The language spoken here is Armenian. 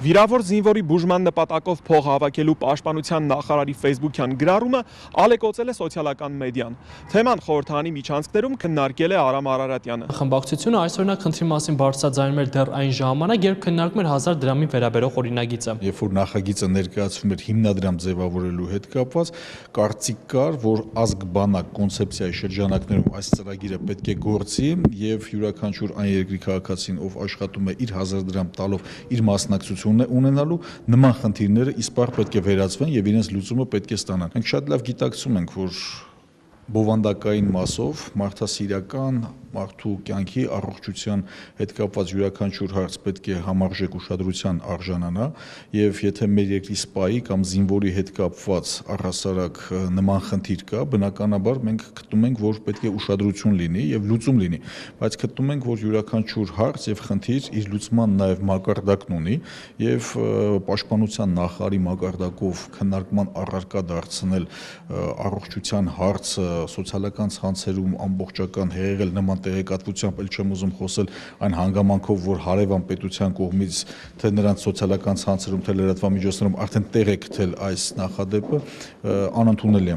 Վիրավոր զինվորի բուժման նպատակով փող հավաքելու պաշտպանության նախարարի Facebook-յան գրառումը ալեկոծել է սոցիալական մեդիան։ Թեման խորհրդարանի միջանցքներում քննարկել է Արամ Արարատյանը։ Խմբակցությունը այսօրինակ խնդրի մասին բարձրաձայնում էր դեռ այն ժամանակ, երբ քննարկում էր 1000 դրամի վերաբերող օրինագիծը։ Երբ որ նախագիծը ներկայացվում էր հիմնադրամ ձևավորելու հետ կապված, կարծիք կար, որ ազգ-բանակ կոնցեպցիայի շրջանակներում այս ծրագիրը պետք է գործի եւ յուրաքանչյուր այն երկրի քաղաքացին, ով աշխատում է իր 1000 դրամ տալով իր մասնակցությունը ունենալու, նման խնդիրները իսպառ պետք է վերացվեն եւ իրենց լուծումը պետք է ստանան։ Մենք շատ լավ գիտակցում ենք, որ բովանդակային մասով մարդասիրական մարդու կյանքի առողջության հետ կապված յուրաքանչյուր հարց պետք է համարժեք ուշադրության արժանանա եւ եթե մեր երկրի սպայի կամ զինվորի հետ կապված առհասարակ նման խնդիր կա, բնականաբար մենք գտնում ենք, որ պետք է ուշադրություն լինի եւ լուծում լինի, բայց գտնում ենք, որ յուրաքանչյուր հարց եւ խնդիր իր լուծման նաեւ մակարդակն ունի եւ պաշտպանության նախարարի մակարդակով քննարկման առարկա դարձնել առողջության հարցը սոցիալական ցանցերում ամբողջական հեղեղել նման տեղեկատվությամբ էլ չեմ ուզում խոսել այն հանգամանքով, որ հարևան պետության կողմից թե նրանց սոցիալական ցանցերում, թե լրատվամիջոցներում արդեն տեղ է գտել այս նախադեպը, անընդունելի եմ